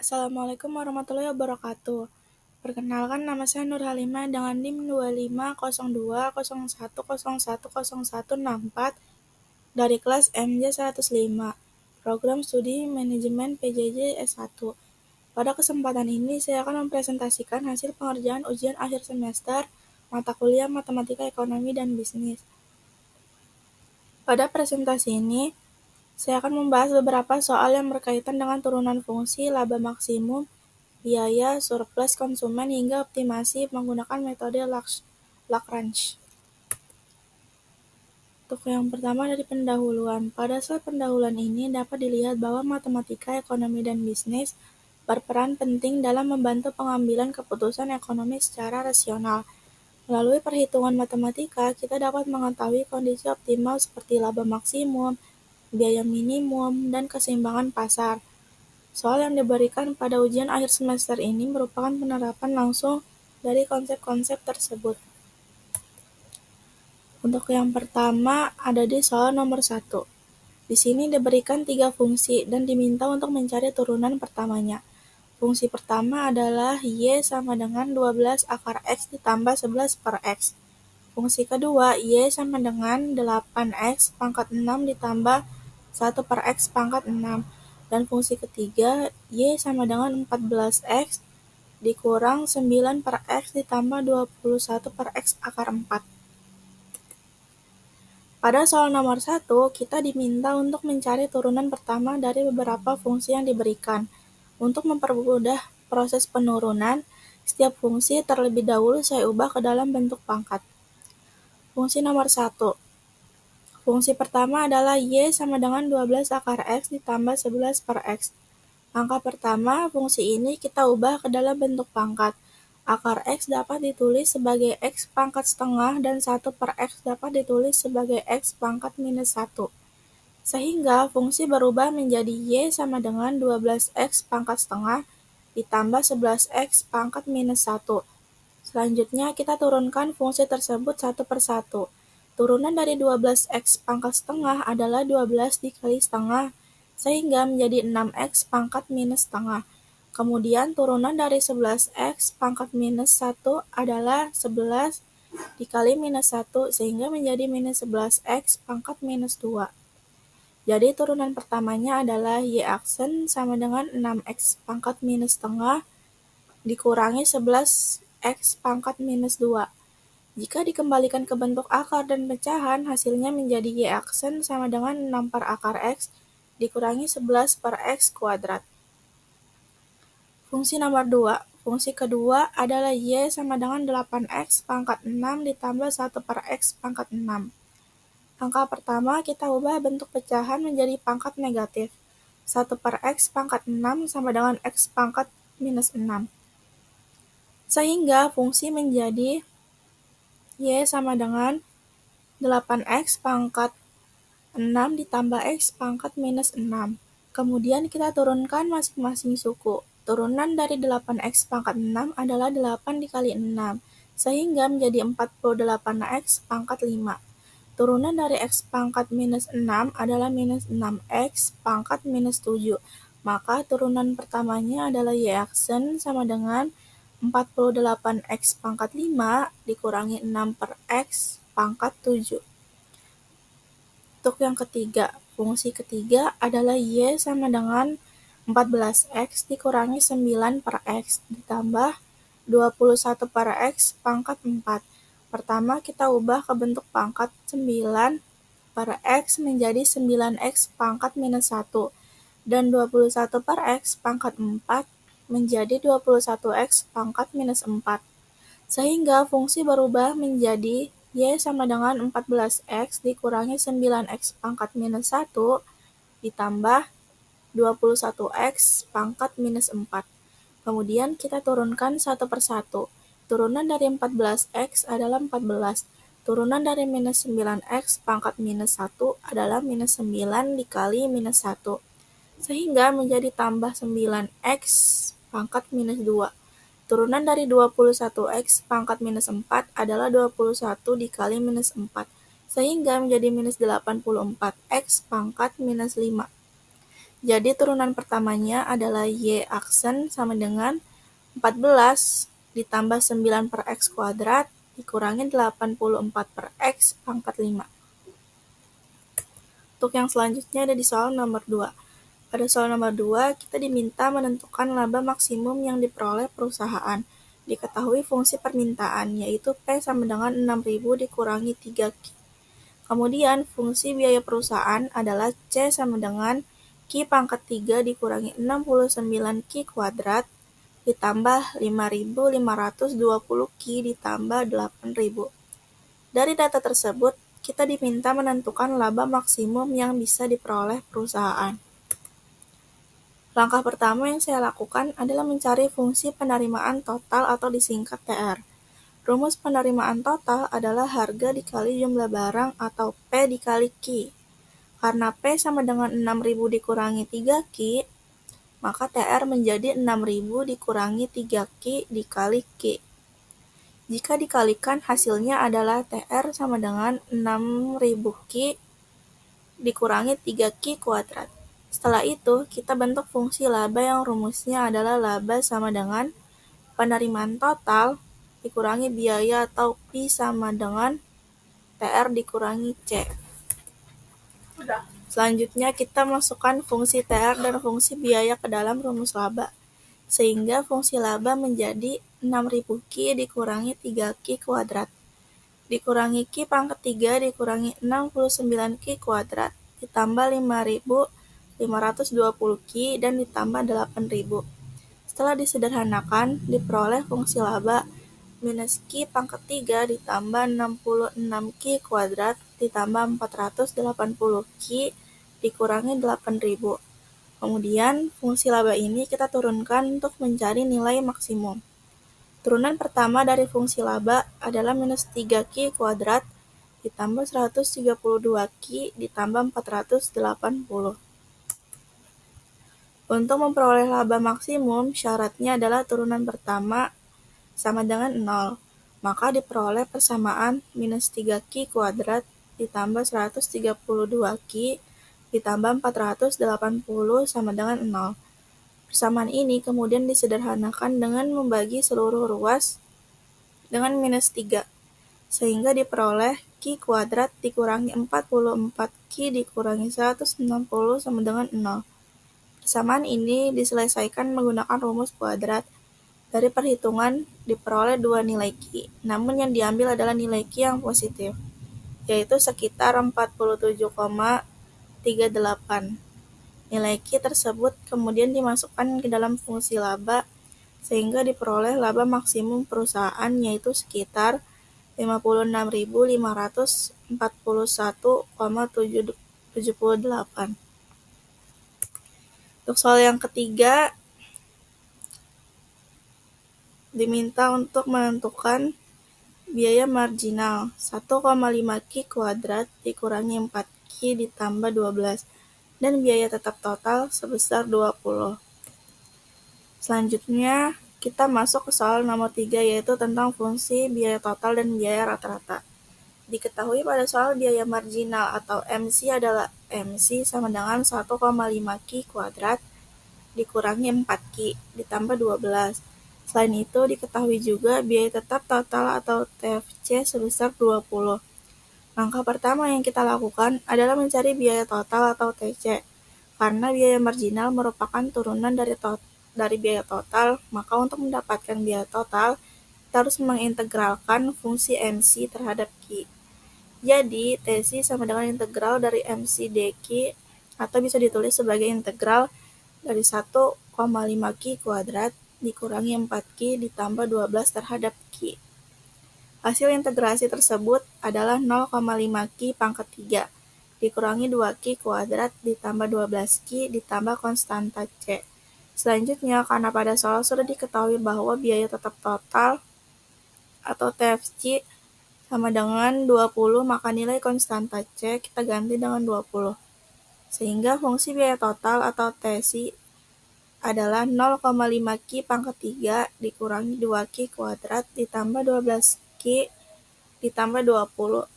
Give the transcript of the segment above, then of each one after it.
Assalamualaikum warahmatullahi wabarakatuh. Perkenalkan, nama saya Nur Halimah dengan NIM 250201010164 dari kelas MJ 105, Program Studi Manajemen PJJ S1. Pada kesempatan ini, saya akan mempresentasikan hasil pengerjaan ujian akhir semester mata kuliah Matematika Ekonomi dan Bisnis. Pada presentasi ini, saya akan membahas beberapa soal yang berkaitan dengan turunan fungsi, laba maksimum, biaya, surplus konsumen, hingga optimasi menggunakan metode Lagrange. Untuk yang pertama dari pendahuluan. Pada slide pendahuluan ini dapat dilihat bahwa matematika, ekonomi, dan bisnis berperan penting dalam membantu pengambilan keputusan ekonomi secara rasional. Melalui perhitungan matematika, kita dapat mengetahui kondisi optimal seperti laba maksimum, biaya minimum, dan keseimbangan pasar. Soal yang diberikan pada ujian akhir semester ini merupakan penerapan langsung dari konsep-konsep tersebut. Untuk yang pertama ada di soal nomor 1. Di sini diberikan 3 fungsi dan diminta untuk mencari turunan pertamanya. Fungsi pertama adalah Y sama dengan 12 akar X ditambah 11 per X. Fungsi kedua, Y sama dengan 8X pangkat 6 ditambah 1 per X pangkat 6. Dan fungsi ketiga, Y sama dengan 14X dikurang 9 per X ditambah 21 per X akar 4. Pada soal nomor 1, kita diminta untuk mencari turunan pertama dari beberapa fungsi yang diberikan. Untuk mempermudah proses penurunan, setiap fungsi terlebih dahulu saya ubah ke dalam bentuk pangkat. Fungsi nomor 1. Fungsi pertama adalah Y sama dengan 12 akar X ditambah 11 per X. Angka pertama, fungsi ini kita ubah ke dalam bentuk pangkat. Akar X dapat ditulis sebagai X pangkat setengah dan 1 per X dapat ditulis sebagai X pangkat minus 1. Sehingga fungsi berubah menjadi Y sama dengan 12X pangkat setengah ditambah 11X pangkat minus 1. Selanjutnya kita turunkan fungsi tersebut satu per satu. Turunan dari 12X pangkat setengah adalah 12 dikali setengah, sehingga menjadi 6X pangkat minus setengah. Kemudian turunan dari 11X pangkat minus 1 adalah 11 dikali minus 1, sehingga menjadi minus 11X pangkat minus 2. Jadi turunan pertamanya adalah Y aksen sama dengan 6X pangkat minus setengah dikurangi 11X pangkat minus 2. Jika dikembalikan ke bentuk akar dan pecahan, hasilnya menjadi Y aksen sama dengan 6 per akar X dikurangi 11 per X kuadrat. Fungsi nomor 2. Fungsi kedua adalah Y sama dengan 8X pangkat 6 ditambah 1 per X pangkat 6. Angka pertama kita ubah bentuk pecahan menjadi pangkat negatif. 1 per X pangkat 6 sama dengan X pangkat minus 6. Sehingga fungsi menjadi Y sama dengan 8X pangkat 6 ditambah X pangkat minus 6. Kemudian kita turunkan masing-masing suku. Turunan dari 8X pangkat 6 adalah 8 dikali 6, sehingga menjadi 48X pangkat 5. Turunan dari X pangkat minus 6 adalah minus 6X pangkat minus 7. Maka turunan pertamanya adalah Y aksen sama dengan 48X pangkat 5 dikurangi 6 per X pangkat 7. Untuk yang ketiga, fungsi ketiga adalah Y sama dengan 14X dikurangi 9 per X ditambah 21 per X pangkat 4. Pertama kita ubah ke bentuk pangkat 9 per X menjadi 9X pangkat minus 1 dan 21 per X pangkat 4 menjadi 21X pangkat minus 4. Sehingga fungsi berubah menjadi Y sama dengan 14X dikurangi 9X pangkat minus 1 ditambah 21X pangkat minus 4. Kemudian kita turunkan satu per satu. Turunan dari 14X adalah 14. Turunan dari minus 9X pangkat minus 1 adalah minus 9 dikali minus 1. Sehingga menjadi tambah 9X pangkat minus 2. Turunan dari 21X pangkat minus 4 adalah 21 dikali minus 4. Sehingga menjadi minus 84X pangkat minus 5. Jadi turunan pertamanya adalah Y aksen sama dengan 14 ditambah 9 per X kuadrat dikurangi 84 per X pangkat 5. Untuk yang selanjutnya ada di soal nomor 2. Pada soal nomor 2, kita diminta menentukan laba maksimum yang diperoleh perusahaan. Diketahui fungsi permintaan, yaitu P sama dengan 6.000 dikurangi 3Q. Kemudian, fungsi biaya perusahaan adalah C sama dengan Q pangkat 3 dikurangi 69Q kuadrat ditambah 5.520 Q ditambah 8.000. Dari data tersebut, kita diminta menentukan laba maksimum yang bisa diperoleh perusahaan. Langkah pertama yang saya lakukan adalah mencari fungsi penerimaan total atau disingkat TR. Rumus penerimaan total adalah harga dikali jumlah barang atau P dikali Q. Karena P sama dengan 6.000 dikurangi 3Q, maka TR menjadi 6.000 dikurangi 3Q dikali Q. Jika dikalikan, hasilnya adalah TR sama dengan 6.000Q dikurangi 3Q kuadrat. Setelah itu, kita bentuk fungsi laba yang rumusnya adalah laba sama dengan penerimaan total dikurangi biaya atau P sama dengan TR dikurangi C. Selanjutnya, kita masukkan fungsi TR dan fungsi biaya ke dalam rumus laba. Sehingga fungsi laba menjadi 6.000Q dikurangi 3Q kuadrat. Dikurangi Q pangkat 3 dikurangi 69Q kuadrat ditambah 5.520Q dan ditambah 8.000. Setelah disederhanakan, diperoleh fungsi laba minus Q pangkat 3 ditambah 66Q kuadrat ditambah 480Q dikurangi 8.000. Kemudian, fungsi laba ini kita turunkan untuk mencari nilai maksimum. Turunan pertama dari fungsi laba adalah minus 3Q kuadrat ditambah 132Q ditambah 480. Untuk memperoleh laba maksimum, syaratnya adalah turunan pertama sama dengan 0. Maka diperoleh persamaan minus 3Q kuadrat ditambah 132Q ditambah 480 sama dengan 0. Persamaan ini kemudian disederhanakan dengan membagi seluruh ruas dengan minus 3, sehingga diperoleh Q kuadrat dikurangi 44Q dikurangi 160 sama dengan 0. Persamaan ini diselesaikan menggunakan rumus kuadrat. Dari perhitungan diperoleh dua nilai Q, namun yang diambil adalah nilai Q yang positif, yaitu sekitar 47,38. Nilai Q tersebut kemudian dimasukkan ke dalam fungsi laba, sehingga diperoleh laba maksimum perusahaan yaitu sekitar 56.541,78. Untuk soal yang ketiga, diminta untuk menentukan biaya marginal 1,5Q kuadrat dikurangi 4Q ditambah 12 dan biaya tetap total sebesar 20. Selanjutnya, kita masuk ke soal nomor 3 yaitu tentang fungsi biaya total dan biaya rata-rata. Diketahui pada soal biaya marginal atau MC adalah MC sama dengan 1,5Q kuadrat dikurangi 4Q ditambah 12. Selain itu, diketahui juga biaya tetap total atau TFC sebesar 20. Langkah pertama yang kita lakukan adalah mencari biaya total atau TC. Karena biaya marginal merupakan turunan dari biaya total, maka untuk mendapatkan biaya total, kita harus mengintegralkan fungsi MC terhadap Q. Jadi, TC sama dengan integral dari MC dQ, atau bisa ditulis sebagai integral dari 1,5Q kuadrat dikurangi 4Q ditambah 12 terhadap Q. Hasil integrasi tersebut adalah 0,5Q pangkat 3 dikurangi 2Q kuadrat ditambah 12Q ditambah konstanta C. Selanjutnya, karena pada soal sudah diketahui bahwa biaya tetap total atau TFC sama dengan 20, maka nilai konstanta C kita ganti dengan 20. Sehingga fungsi biaya total atau TC adalah 0,5Q pangkat 3 dikurangi 2Q kuadrat ditambah 12Q ditambah 20.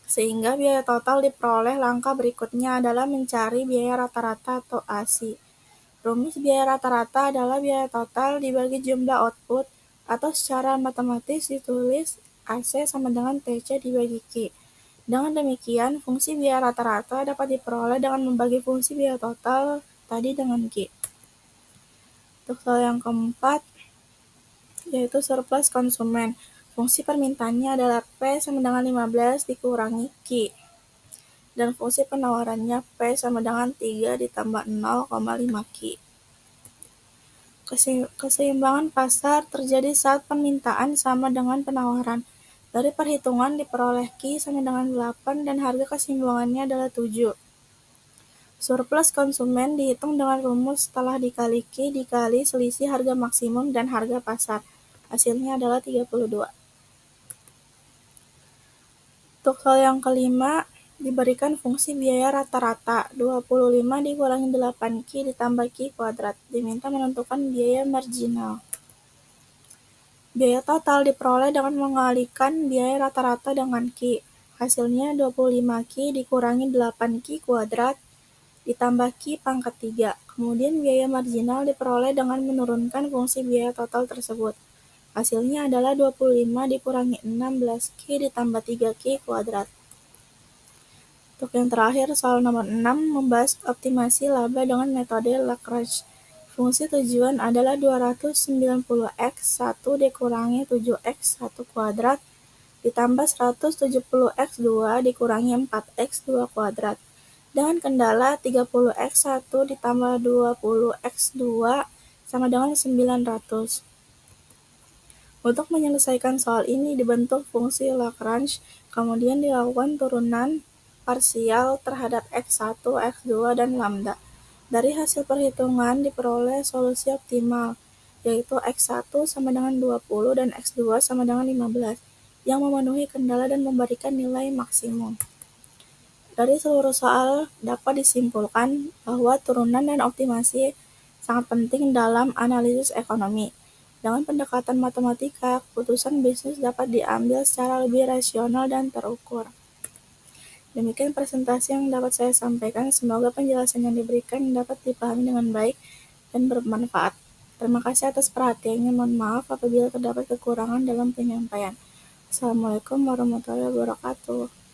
Sehingga biaya total diperoleh. Langkah berikutnya adalah mencari biaya rata-rata atau ASI. Rumus biaya rata-rata adalah biaya total dibagi jumlah output, atau secara matematis ditulis AC sama dengan TC dibagi Q. Dengan demikian, fungsi biaya rata-rata dapat diperoleh dengan membagi fungsi biaya total tadi dengan Q. Untuk soal yang keempat, yaitu surplus konsumen. Fungsi permintaannya adalah P sama dengan 15 dikurangi Q. Dan fungsi penawarannya P sama dengan 3 ditambah 0,5 Q. Keseimbangan pasar terjadi saat permintaan sama dengan penawaran. Dari perhitungan diperoleh Q sama dengan 8 dan harga keseimbangannya adalah 7. Surplus konsumen dihitung dengan rumus setelah dikali Q dikali selisih harga maksimum dan harga pasar. Hasilnya adalah 32. Untuk soal yang kelima, diberikan fungsi biaya rata-rata 25 dikurangi 8Q ditambah Q kuadrat. Diminta menentukan biaya marginal. Biaya total diperoleh dengan mengalikan biaya rata-rata dengan Q. Hasilnya 25Q dikurangi 8Q kuadrat ditambah Q pangkat 3. Kemudian biaya marginal diperoleh dengan menurunkan fungsi biaya total tersebut. Hasilnya adalah 25 dikurangi 16Q ditambah 3Q kuadrat. Untuk yang terakhir, soal nomor 6 membahas optimasi laba dengan metode Lagrange. Fungsi tujuan adalah 290x1 dikurangi 7x1 kuadrat ditambah 170x2 dikurangi 4x2 kuadrat. Dengan kendala 30x1 ditambah 20x2 sama dengan 900. Untuk menyelesaikan soal ini dibentuk fungsi Lagrange, kemudian dilakukan turunan parsial terhadap x1, x2, dan lambda. Dari hasil perhitungan diperoleh solusi optimal, yaitu x1 sama dengan 20 dan x2 sama dengan 15, yang memenuhi kendala dan memberikan nilai maksimum. Dari seluruh soal dapat disimpulkan bahwa turunan dan optimasi sangat penting dalam analisis ekonomi. Dengan pendekatan matematika, keputusan bisnis dapat diambil secara lebih rasional dan terukur. Demikian presentasi yang dapat saya sampaikan. Semoga penjelasan yang diberikan dapat dipahami dengan baik dan bermanfaat. Terima kasih atas perhatiannya. Mohon maaf apabila terdapat kekurangan dalam penyampaian. Assalamualaikum warahmatullahi wabarakatuh.